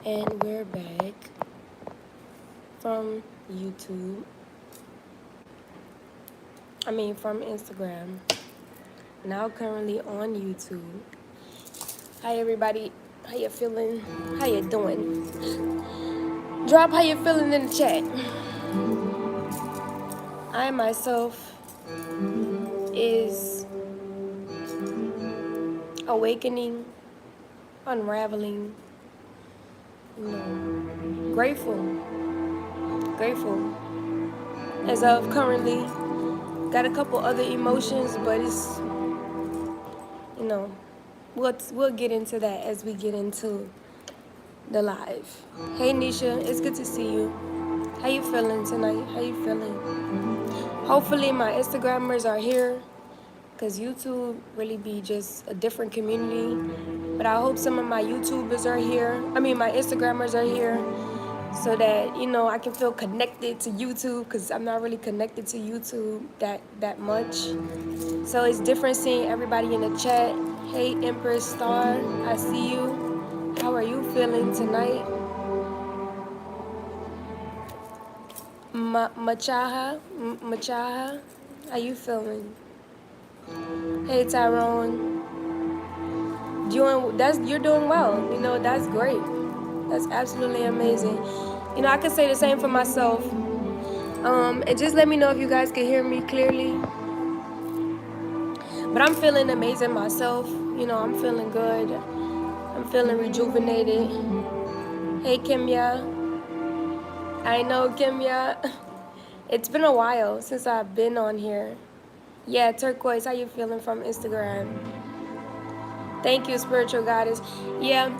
And we're back from YouTube. From Instagram. Now currently on YouTube. Hi everybody. How you feeling? How you doing? Drop how you feeling in the chat. I myself is awakening, unraveling, grateful. Grateful. As of currently, got a couple other emotions, but it's, we'll get into that as we get into the live. Hey Nisha, it's good to see you. How you feeling tonight? How you feeling? Hopefully my Instagrammers are here, because YouTube really be just a different community. But I hope some of my YouTubers are here. My Instagrammers are here, so that, I can feel connected to YouTube, because I'm not really connected to YouTube that much. So it's different seeing everybody in the chat. Hey Empress Star, I see you. How are you feeling tonight? Machaha, how you feeling? Hey Tyrone, you're doing well. That's great. That's absolutely amazing. I can say the same for myself. And just let me know if you guys can hear me clearly. But I'm feeling amazing myself. I'm feeling good. I'm feeling rejuvenated. Hey Kimya, I know Kimya. It's been a while since I've been on here. Yeah, Turquoise, how you feeling from Instagram? Thank you, Spiritual Goddess. Yeah,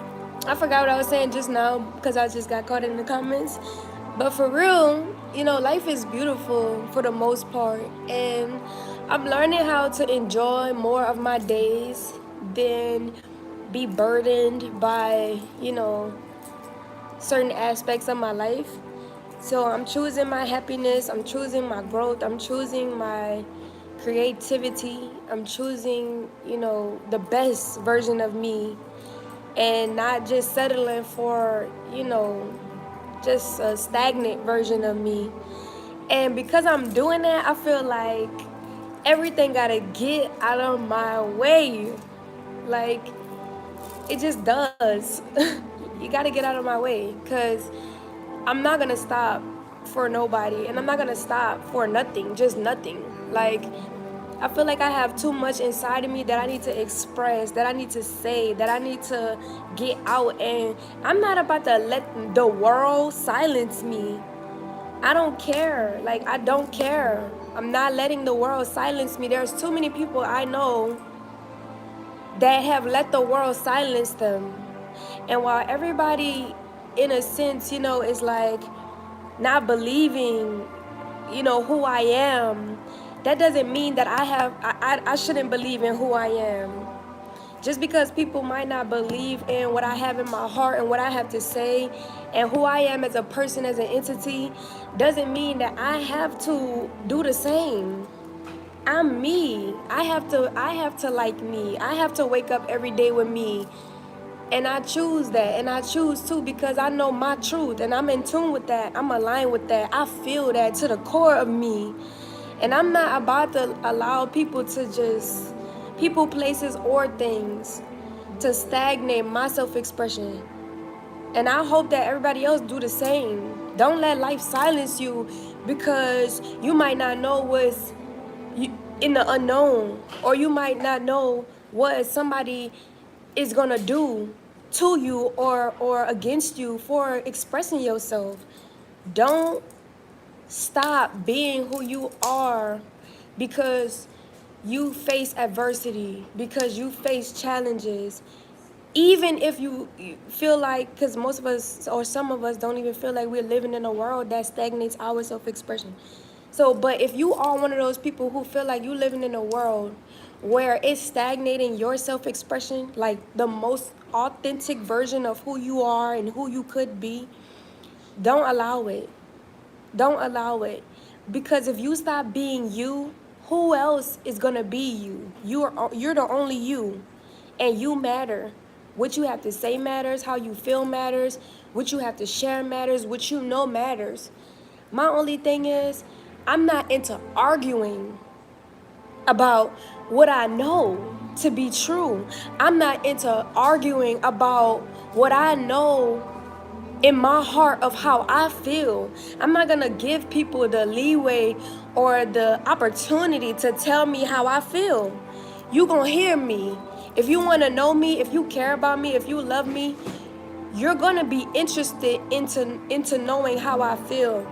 I forgot what I was saying just now because I just got caught in the comments. But for real, life is beautiful for the most part. And I'm learning how to enjoy more of my days than be burdened by, certain aspects of my life. So I'm choosing my happiness, I'm choosing my growth, I'm choosing my creativity, I'm choosing, the best version of me, and not just settling for, just a stagnant version of me. And because I'm doing that, I feel like everything gotta get out of my way. Like, it just does. You gotta get out of my way, because I'm not gonna stop for nobody, and I'm not gonna stop for nothing, just nothing. Like, I feel like I have too much inside of me that I need to express, that I need to say, that I need to get out, and I'm not about to let the world silence me. I don't care. Like, I don't care. I'm not letting the world silence me. There's too many people I know that have let the world silence them. And while everybody, in a sense, is like not believing, who I am, that doesn't mean that I shouldn't believe in who I am. Just because people might not believe in what I have in my heart and what I have to say and who I am as a person, as an entity, doesn't mean that I have to do the same. I'm me. I have to like me. I have to wake up every day with me. And I choose that, and I choose too, because I know my truth, and I'm in tune with that. I'm aligned with that. I feel that to the core of me. And I'm not about to allow people, places, or things to stagnate my self-expression. And I hope that everybody else do the same. Don't let life silence you because you might not know what's in the unknown, or you might not know what somebody is gonna do to you or against you for expressing yourself. Don't stop being who you are because you face adversity, because you face challenges. Even if you feel like, because most of us or some of us don't even feel like we're living in a world that stagnates our self-expression. So, but if you are one of those people who feel like you're living in a world where it's stagnating your self-expression, like the most authentic version of who you are and who you could be, don't allow it. Don't allow it. Because if you stop being you, who else is gonna be you? You're the only you, and you matter. What you have to say matters, how you feel matters, what you have to share matters, what you know matters. My only thing is, I'm not into arguing about what I know to be true. I'm not into arguing about what I know in my heart of how I feel. I'm not gonna give people the leeway or the opportunity to tell me how I feel. You gonna hear me. If you wanna know me, if you care about me, if you love me, you're gonna be interested into knowing how I feel.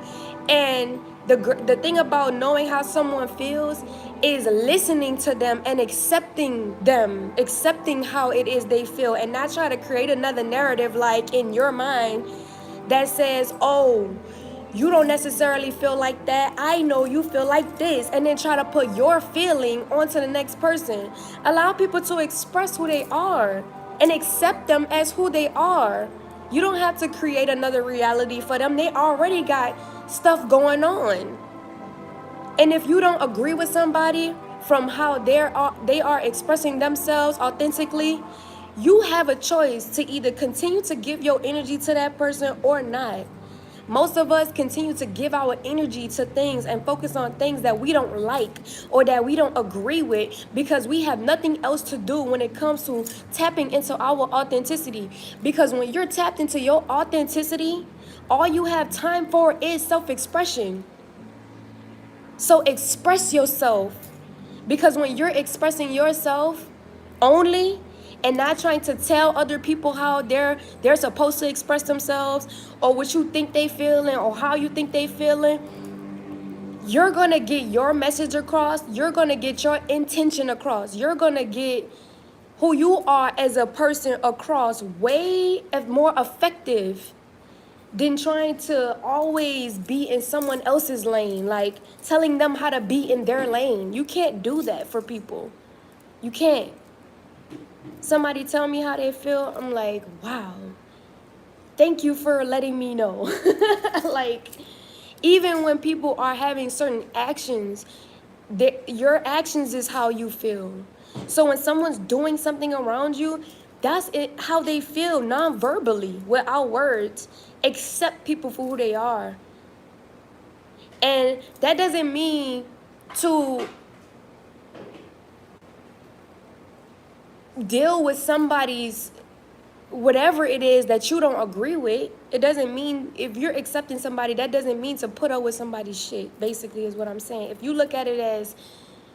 And the thing about knowing how someone feels is listening to them, accepting how it is they feel, and not try to create another narrative like in your mind that says, oh, you don't necessarily feel like that. I know you feel like this. And then try to put your feeling onto the next person. Allow people to express who they are and accept them as who they are. You don't have to create another reality for them. They already got stuff going on. And if you don't agree with somebody from how they are expressing themselves authentically, you have a choice to either continue to give your energy to that person or not. Most of us continue to give our energy to things and focus on things that we don't like or that we don't agree with because we have nothing else to do when it comes to tapping into our authenticity. Because when you're tapped into your authenticity, all you have time for is self-expression. So express yourself, because when you're expressing yourself only and not trying to tell other people how they're supposed to express themselves or what you think they feeling or how you think they feeling, you're going to get your message across, you're going to get your intention across, you're going to get who you are as a person across way more effective than trying to always be in someone else's lane, like telling them how to be in their lane. You can't do that for people. You can't. Somebody tell me how they feel, I'm like, wow, thank you for letting me know. Like, even when people are having certain actions, your actions is how you feel. So when someone's doing something around you, that's it, how they feel non-verbally, without words. Accept people for who they are. And that doesn't mean to deal with somebody's whatever it is that you don't agree with. It doesn't mean, if you're accepting somebody, that doesn't mean to put up with somebody's shit, basically, is what I'm saying. If you look at it as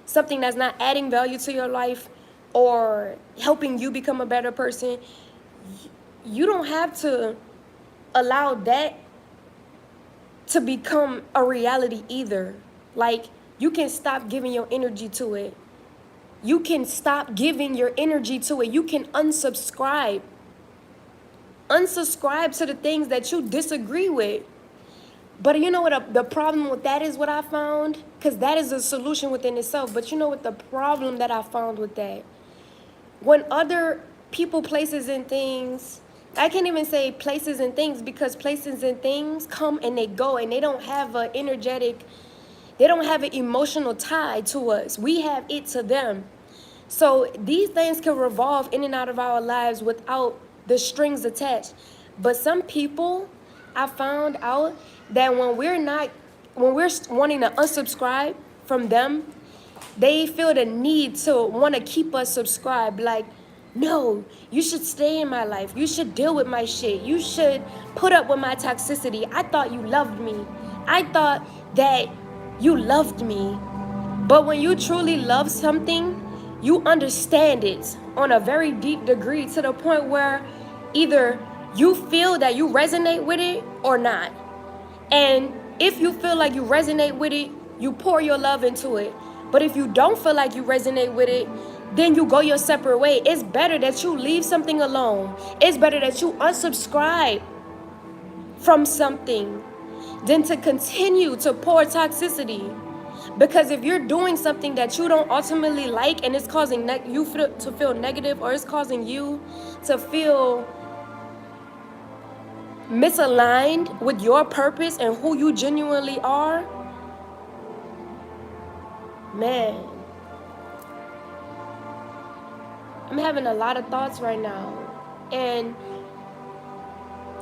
something that's not adding value to your life or helping you become a better person, you don't have to allow that to become a reality either. Like, you can stop giving your energy to it. You can stop giving your energy to it. You can unsubscribe. Unsubscribe to the things that you disagree with. But you know what the problem with that is, what I found? Because that is a solution within itself. But you know what the problem that I found with that? When other people, places, and things, I can't even say places and things, because places and things come and they go, and they don't have an energetic, they don't have an emotional tie to us. We have it to them. So these things can revolve in and out of our lives without the strings attached. But some people, I found out that when we're wanting to unsubscribe from them, they feel the need to want to keep us subscribed. Like, no, you should stay in my life. You should deal with my shit. You should put up with my toxicity. I thought you loved me. I thought that you loved me. But when you truly love something, you understand it on a very deep degree, to the point where either you feel that you resonate with it or not. And if you feel like you resonate with it, you pour your love into it. But if you don't feel like you resonate with it, then you go your separate way. It's better that you leave something alone. It's better that you unsubscribe from something than to continue to pour toxicity. Because if you're doing something that you don't ultimately like, and it's causing you to feel negative, or it's causing you to feel misaligned with your purpose and who you genuinely are, man, I'm having a lot of thoughts right now. And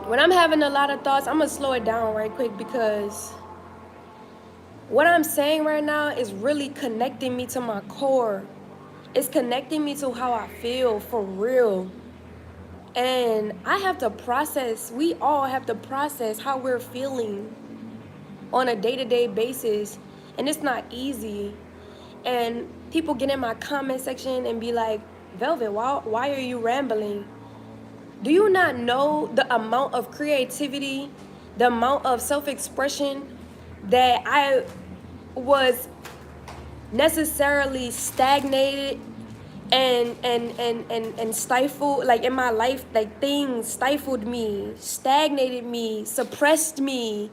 when I'm having a lot of thoughts, I'm gonna slow it down right quick, because what I'm saying right now is really connecting me to my core. It's connecting me to how I feel for real. And I have to process, we all have to process how we're feeling on a day-to-day basis. And it's not easy. And people get in my comment section and be like, Velvet, why are you rambling? Do you not know the amount of creativity, the amount of self-expression that I was necessarily stagnated and stifled, like in my life, like things stifled me, stagnated me, suppressed me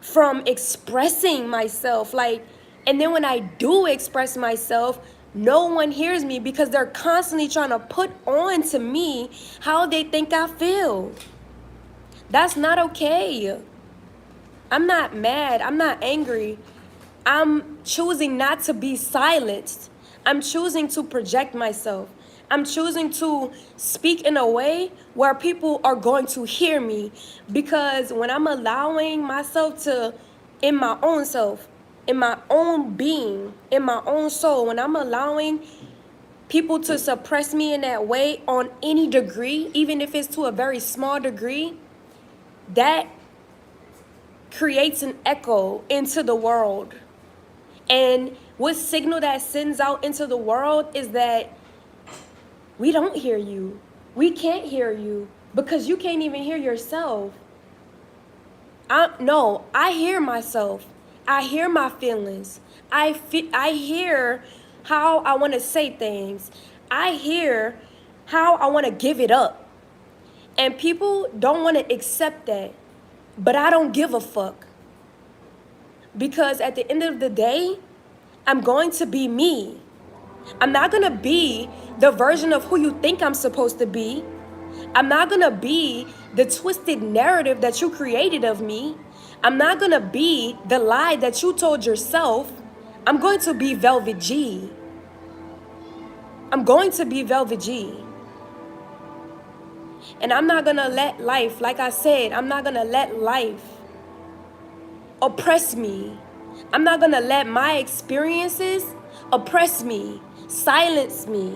from expressing myself, like, and then when I do express myself, no one hears me because they're constantly trying to put on to me how they think I feel. That's not okay. I'm not mad, I'm not angry. I'm choosing not to be silenced. I'm choosing to project myself. I'm choosing to speak in a way where people are going to hear me. Because when I'm allowing myself to, in my own self, in my own being, in my own soul, when I'm allowing people to suppress me in that way on any degree, even if it's to a very small degree, that creates an echo into the world. And what signal that sends out into the world is that we don't hear you. We can't hear you because you can't even hear yourself. I hear myself. I hear my feelings. I hear how I want to say things. I hear how I want to give it up. And people don't want to accept that. But I don't give a fuck. Because at the end of the day, I'm going to be me. I'm not gonna be the version of who you think I'm supposed to be. I'm not gonna be the twisted narrative that you created of me. I'm not gonna be the lie that you told yourself. I'm going to be Velvet G. I'm going to be Velvet G. And I'm not gonna let life, like I said, I'm not gonna let life oppress me. I'm not gonna let my experiences oppress me, silence me.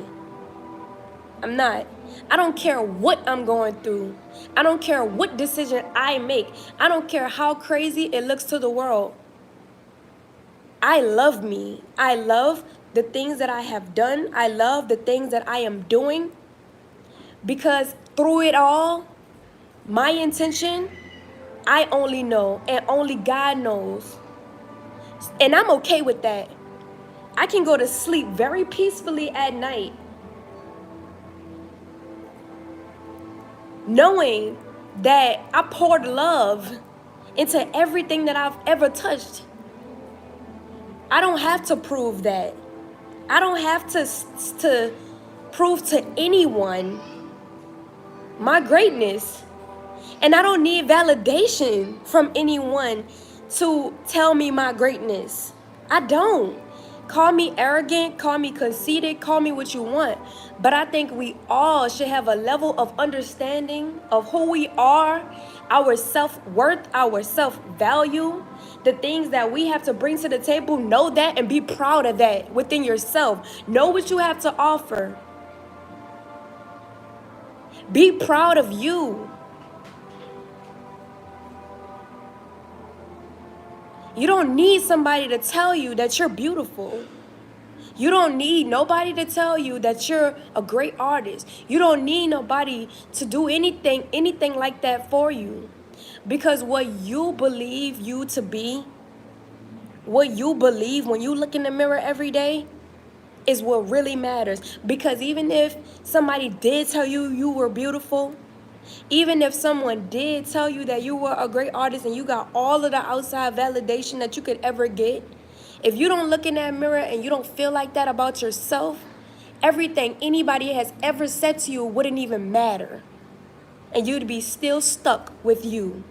I'm not. I don't care what I'm going through. I don't care what decision I make. I don't care how crazy it looks to the world. I love me. I love the things that I have done. I love the things that I am doing. Because through it all, my intention, I only know, and only God knows. And I'm okay with that. I can go to sleep very peacefully at night, knowing that I poured love into everything that I've ever touched. I don't have to prove that. I don't have to prove to anyone my greatness. And I don't need validation from anyone to tell me my greatness. I don't. Call me arrogant, call me conceited, call me what you want. But I think we all should have a level of understanding of who we are, our self-worth, our self-value, the things that we have to bring to the table. Know that and be proud of that within yourself. Know what you have to offer. Be proud of you. You don't need somebody to tell you that you're beautiful. You don't need nobody to tell you that you're a great artist. You don't need nobody to do anything like that for you. Because what you believe you to be, what you believe when you look in the mirror every day, is what really matters. Because even if somebody did tell you you were beautiful, even if someone did tell you that you were a great artist and you got all of the outside validation that you could ever get, if you don't look in that mirror and you don't feel like that about yourself, everything anybody has ever said to you wouldn't even matter. And you'd be still stuck with you.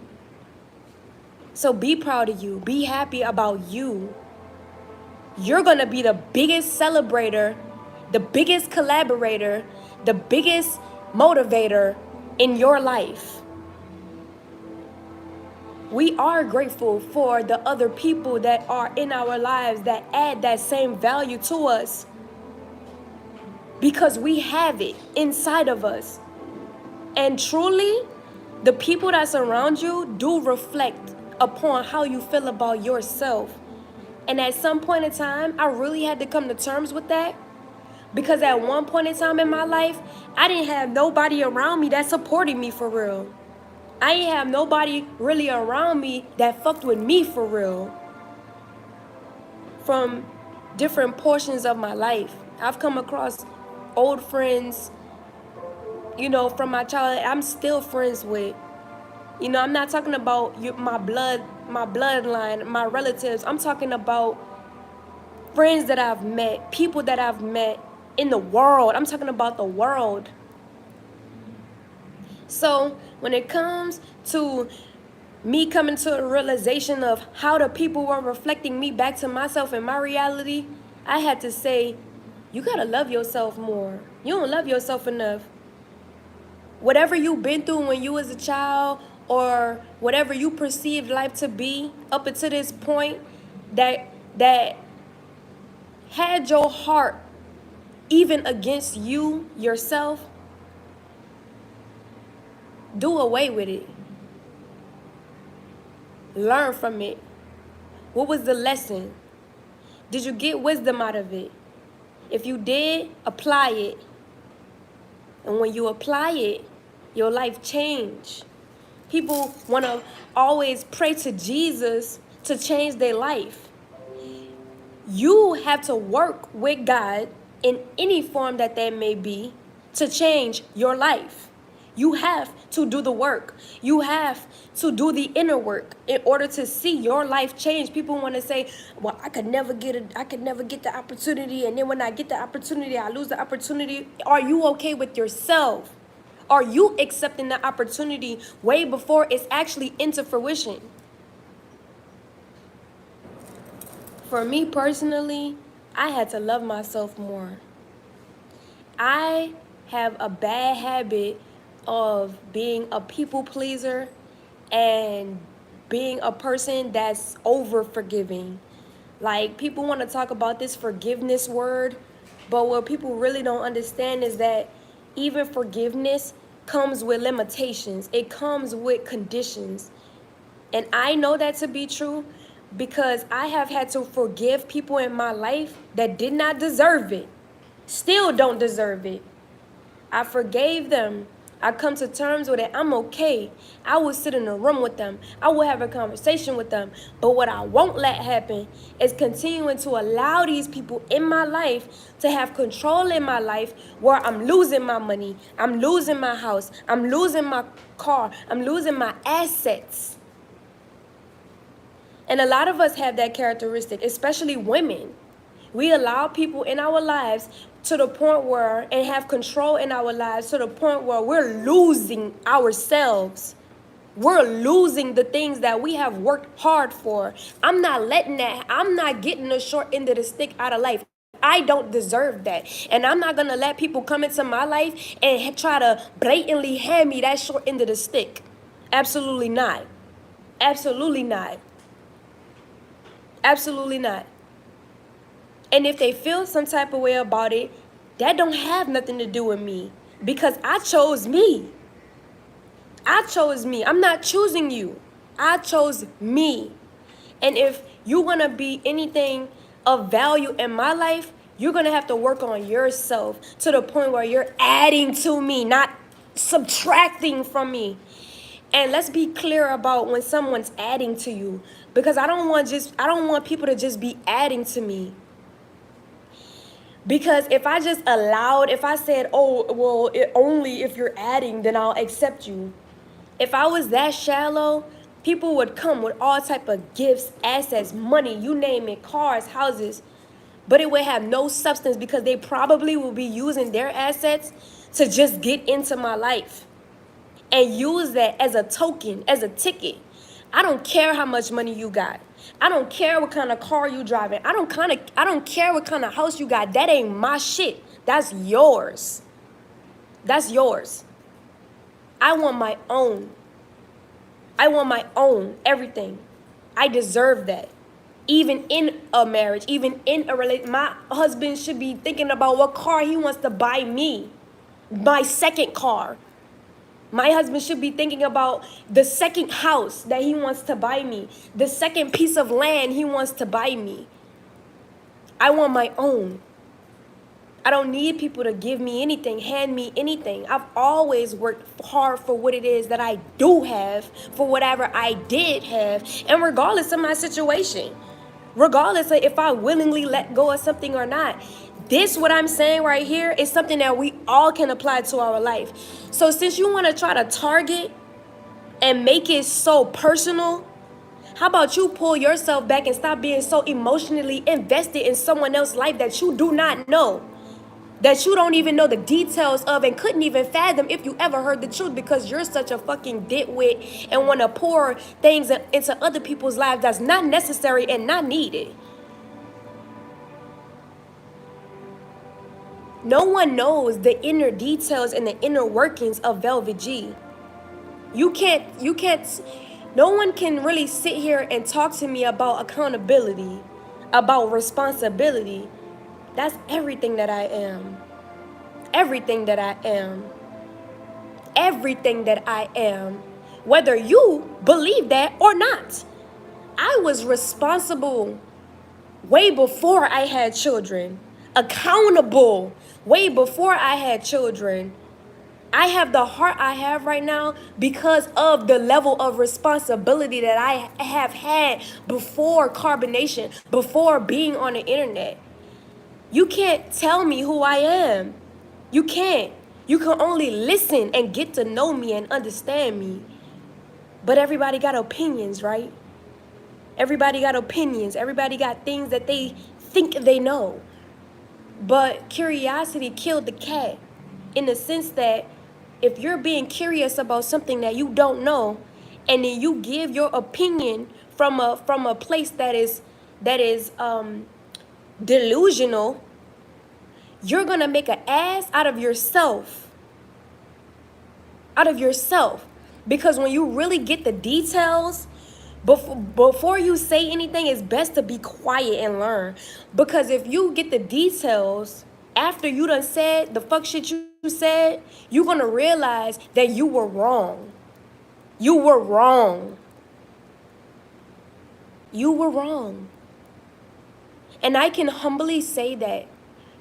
So be proud of you. Be happy about you. You're going to be the biggest celebrator, the biggest collaborator, the biggest motivator in your life. We are grateful for the other people that are in our lives that add that same value to us because we have it inside of us. And truly, the people that surround you do reflect upon how you feel about yourself. And at some point in time, I really had to come to terms with that because at one point in time in my life, I didn't have nobody around me that supported me for real. I didn't have nobody really around me that fucked with me for real. From different portions of my life, I've come across old friends, from my childhood, I'm still friends with. I'm not talking about my bloodline, my relatives. I'm talking about friends that I've met, people that I've met in the world. I'm talking about the world. So when it comes to me coming to a realization of how the people were reflecting me back to myself and my reality, I had to say, you gotta love yourself more. You don't love yourself enough. Whatever you've been through when you was a child, or whatever you perceived life to be up until this point, that had your heart even against you yourself, do away with it. Learn from it. What was the lesson? Did you get wisdom out of it? If you did, apply it. And when you apply it, your life change. People want to always pray to Jesus to change their life. You have to work with God in any form that may be to change your life. You have to do the work. You have to do the inner work in order to see your life change. People want to say, well, I could never get the opportunity, and then when I get the opportunity, I lose the opportunity. Are you okay with yourself? Are you accepting the opportunity way before it's actually into fruition? For me personally, I had to love myself more. I have a bad habit of being a people pleaser and being a person that's over forgiving. Like, people want to talk about this forgiveness word, but what people really don't understand is that even forgiveness comes with limitations. It comes with conditions. And I know that to be true because I have had to forgive people in my life that did not deserve it, still don't deserve it. I forgave them. I come to terms with it. I'm okay. I will sit in a room with them. I will have a conversation with them. But what I won't let happen is continuing to allow these people in my life to have control in my life where I'm losing my money, I'm losing my house, I'm losing my car, I'm losing my assets. And a lot of us have that characteristic, especially women. We allow people in our lives to the point where, and have control in our lives to the point where we're losing ourselves. We're losing the things that we have worked hard for. I'm not getting the short end of the stick out of life. I don't deserve that. And I'm not going to let people come into my life and try to blatantly hand me that short end of the stick. Absolutely not. Absolutely not. Absolutely not. And if they feel some type of way about it, that don't have nothing to do with me because I chose me. I chose me. I'm not choosing you. I chose me. And if you want to be anything of value in my life, you're going to have to work on yourself to the point where you're adding to me, not subtracting from me. And let's be clear about when someone's adding to you, because I don't want people to just be adding to me. Because if I said, oh, well, only if you're adding, then I'll accept you. If I was that shallow, people would come with all type of gifts, assets, money, you name it, cars, houses. But it would have no substance because they probably will be using their assets to just get into my life and use that as a token, as a ticket. I don't care how much money you got. I don't care what kind of car you driving. I don't care what kind of house you got. That ain't my shit. That's yours. That's yours. I want my own. I want my own everything. I deserve that. Even in a marriage, even in a relationship, my husband should be thinking about what car he wants to buy me. My second car. My husband should be thinking about the second house that he wants to buy me, the second piece of land he wants to buy me. I want my own. I don't need people to give me anything, hand me anything. I've always worked hard for what it is that I do have, for whatever I did have, and regardless of my situation, regardless of if I willingly let go of something or not. This, what I'm saying right here, is something that we all can apply to our life. So since you want to try to target and make it so personal, how about you pull yourself back and stop being so emotionally invested in someone else's life that you do not know, that you don't even know the details of and couldn't even fathom if you ever heard the truth, because you're such a fucking ditwit and want to pour things into other people's lives that's not necessary and not needed. No one knows the inner details and the inner workings of Velvet G. You can't, no one can really sit here and talk to me about accountability, about responsibility. That's everything that I am. Everything that I am. Everything that I am. Whether you believe that or not. I was responsible way before I had children. Accountable way before I had children. I have the heart I have right now because of the level of responsibility that I have had before carbonation, before being on the internet. You can't tell me who I am. You can't. You can only listen and get to know me and understand me. But everybody got opinions, right? Everybody got opinions. Everybody got things that they think they know. But curiosity killed the cat, in the sense that if you're being curious about something that you don't know, and then you give your opinion from a place that is delusional, you're gonna make an ass out of yourself. Out of yourself. Because when you really get the details, before you say anything, it's best to be quiet and learn. Because if you get the details after you done said the fuck shit you said, you're gonna realize that you were wrong. You were wrong. You were wrong. And I can humbly say that,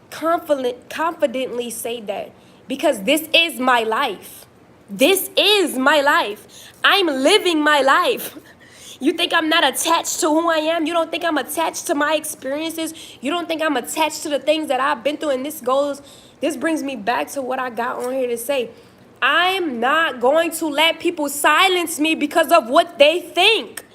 confidently say that, because this is my life. This is my life. I'm living my life. You think I'm not attached to who I am? You don't think I'm attached to my experiences? You don't think I'm attached to the things that I've been through? And this brings me back to what I got on here to say. I'm not going to let people silence me because of what they think.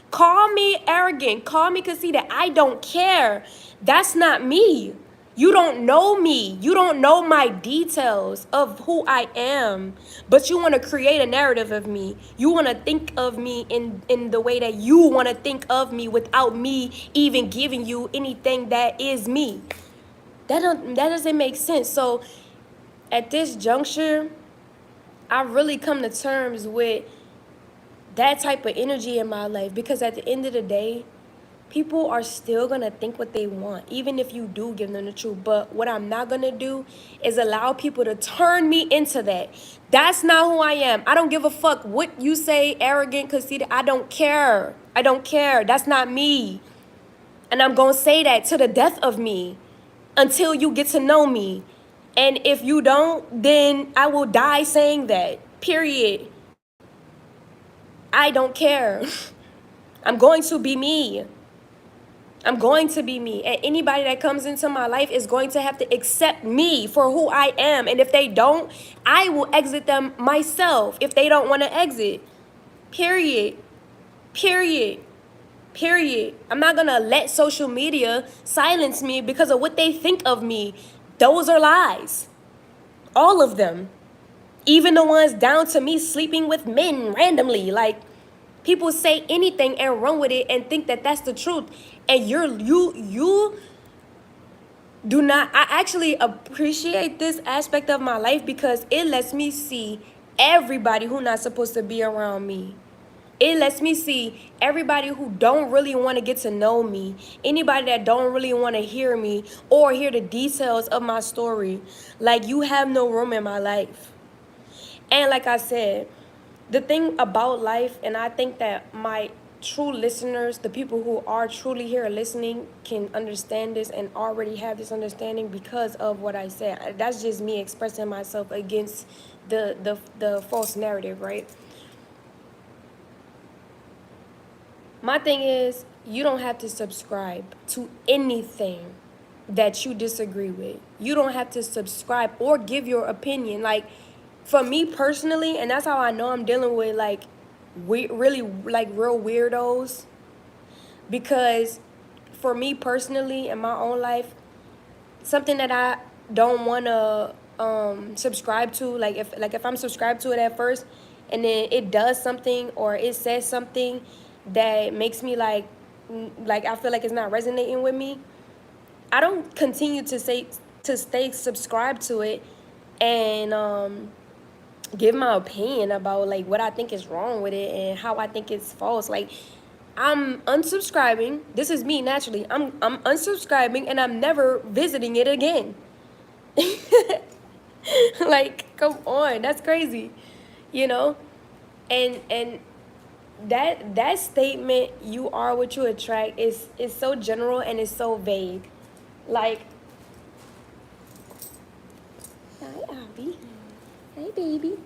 Call me arrogant. Call me conceited. I don't care. That's not me. You don't know me. You don't know my details of who I am. But you want to create a narrative of me. You want to think of me in the way that you want to think of me without me even giving you anything that is me. That doesn't make sense. So at this juncture, I've really come to terms with that type of energy in my life, because at the end of the day, people are still going to think what they want, even if you do give them the truth. But what I'm not going to do is allow people to turn me into that. That's not who I am. I don't give a fuck what you say, arrogant, conceited. I don't care. I don't care. That's not me. And I'm going to say that to the death of me until you get to know me. And if you don't, then I will die saying that. Period. I don't care. I'm going to be me. I'm going to be me. And anybody that comes into my life is going to have to accept me for who I am. And if they don't, I will exit them myself if they don't want to exit. Period. Period. Period. I'm not going to let social media silence me because of what they think of me. Those are lies. All of them. Even the ones down to me sleeping with men randomly. Like, people say anything and run with it and think that that's the truth. And Do not, I actually appreciate this aspect of my life because it lets me see everybody who not supposed to be around me. It lets me see everybody who don't really want to get to know me, anybody that don't really want to hear me or hear the details of my story. Like, you have no room in my life. And like I said, the thing about life, and I think that my true listeners, the people who are truly here listening, can understand this and already have this understanding because of what I said. That's just me expressing myself against the false narrative, right? My thing is, you don't have to subscribe to anything that you disagree with. You don't have to subscribe or give your opinion. Like, for me personally, and that's how I know I'm dealing with like really like real weirdos, because for me personally in my own life, something that I don't want to subscribe to, like if I'm subscribed to it at first and then it does something or it says something that makes me like I feel like it's not resonating with me, I don't continue to stay subscribed to it and give my opinion about like what I think is wrong with it and how I think it's false. Like, I'm unsubscribing. This is me naturally. I'm unsubscribing and I'm never visiting it again. Like, come on, that's crazy, you know? And that statement, you are what you attract, is so general and it's so vague. Like, hi Abby. Hey baby.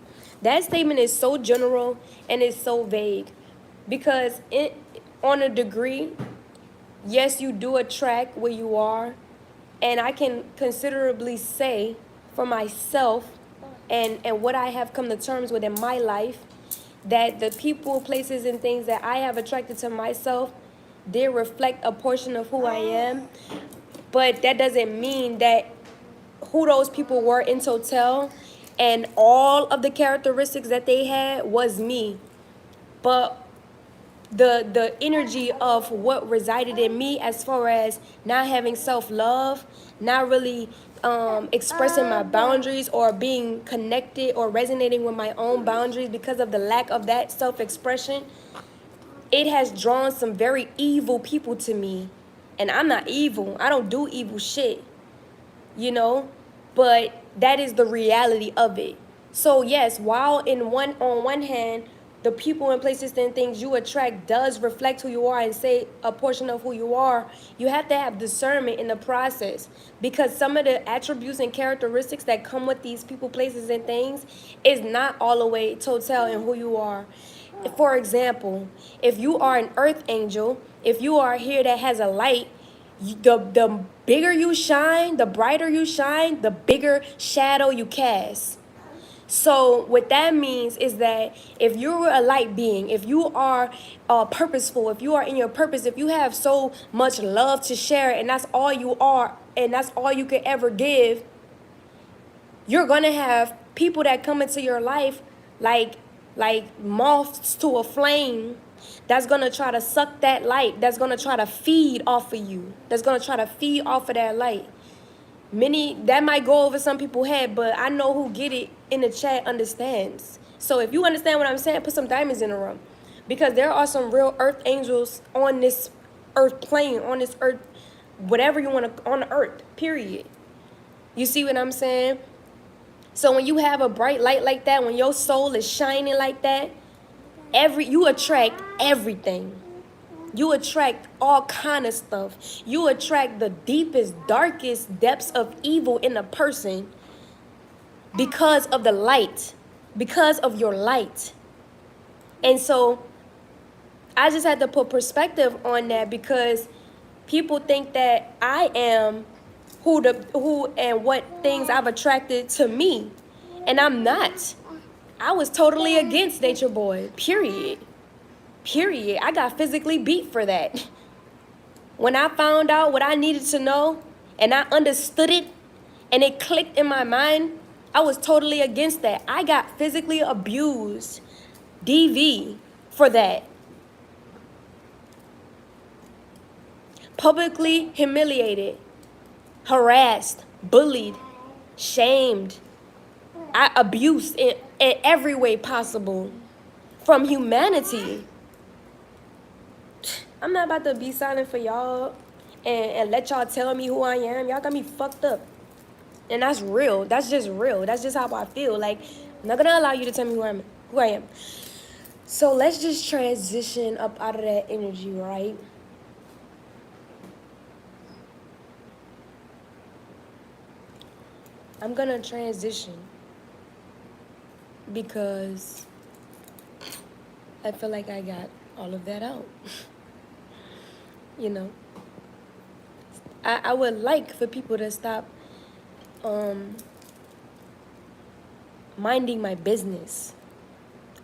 That statement is so general and it's so vague because on a degree, yes, you do attract where you are, and I can considerably say for myself and what I have come to terms with in my life, that the people, places, and things that I have attracted to myself, they reflect a portion of who I am. But that doesn't mean that who those people were in total and all of the characteristics that they had was me. But the energy of what resided in me, as far as not having self-love, not really expressing my boundaries or being connected or resonating with my own boundaries because of the lack of that self-expression, it has drawn some very evil people to me. And I'm not evil. I don't do evil shit, you know? But that is the reality of it. So yes, while on one hand, the people and places and things you attract does reflect who you are and say a portion of who you are, you have to have discernment in the process, because some of the attributes and characteristics that come with these people, places, and things is not all the way total in who you are. For example, if you are an earth angel, if you are here that has a light, the bigger you shine, the brighter you shine, the bigger shadow you cast. So what that means is that if you're a light being, if you are purposeful, if you are in your purpose, if you have so much love to share and that's all you are and that's all you could ever give, you're gonna have people that come into your life like moths to a flame, that's gonna try to suck that light, that's gonna try to feed off of you, that's gonna try to feed off of that light. Many, that might go over some people's head, but I know who get it in the chat understands. So if you understand what I'm saying, put some diamonds in the room, because there are some real earth angels on this earth plane, on this earth, whatever you want to, on the earth, period. You see what I'm saying? So when you have a bright light like that, when your soul is shining like that, you attract everything. You attract all kind of stuff. You attract the deepest, darkest depths of evil in a person because of the light, because of your light. And so I just had to put perspective on that, because people think that I am who and what things I've attracted to me, and I'm not. I was totally against Nature Boy, period. I got physically beat for that. When I found out what I needed to know and I understood it and it clicked in my mind, I was totally against that. I got physically abused, DV, for that. Publicly humiliated. harassed, bullied, shamed, abused in every way possible from humanity. I'm not about to be silent for y'all and let y'all tell me who I am. Y'all got me fucked up. And that's real. That's just real. That's just how I feel. Like, I'm not gonna allow you to tell me who I am. So let's just transition up out of that energy, right? I'm gonna transition because I feel like I got all of that out. You know, I would like for people to stop minding my business.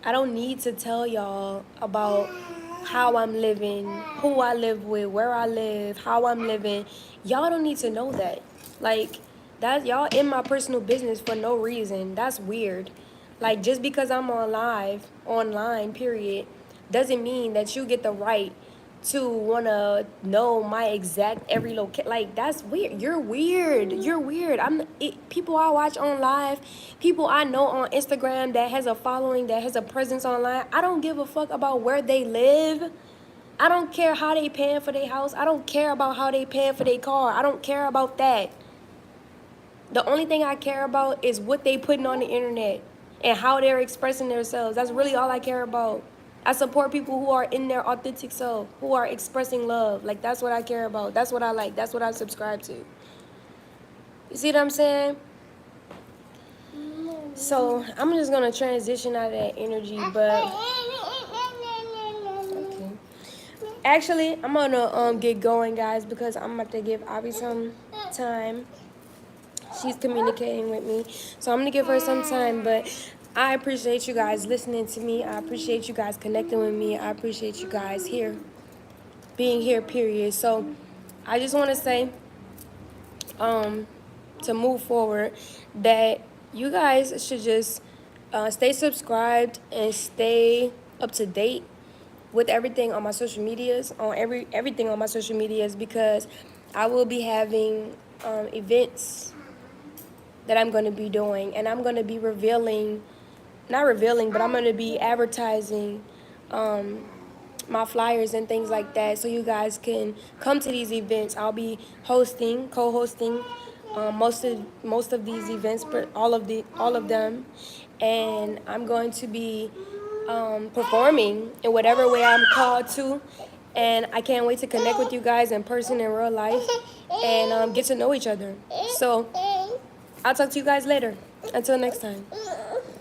I don't need to tell y'all about how I'm living, who I live with, where I live, how I'm living. Y'all don't need to know that. Like, that y'all in my personal business for no reason. That's weird. Like, just because I'm online, period, doesn't mean that you get the right to want to know my exact every location. Like, that's weird. You're weird. You're weird. People I watch on live, people I know on Instagram that has a following, that has a presence online. I don't give a fuck about where they live. I don't care how they paying for their house. I don't care about how they paying for their car. I don't care about that. The only thing I care about is what they putting on the internet and how they're expressing themselves. That's really all I care about. I support people who are in their authentic self, who are expressing love. Like, that's what I care about. That's what I like. That's what I subscribe to. You see what I'm saying? So I'm just gonna transition out of that energy, but okay. Actually, I'm gonna get going, guys, because I'm about to give Abby some time. She's communicating with me, so I'm gonna give her some time. But I appreciate you guys listening to me. I appreciate you guys connecting with me. I appreciate you guys being here, period. So I just want to say, to move forward, that you guys should just stay subscribed and stay up to date with everything on my social medias, on everything on my social medias, because I will be having events that I'm going to be doing, and I'm going to be not revealing, but I'm going to be advertising my flyers and things like that, so you guys can come to these events. I'll be co-hosting most of these events, but all of them, and I'm going to be performing in whatever way I'm called to, and I can't wait to connect with you guys in person in real life and get to know each other. So I'll talk to you guys later. Until next time.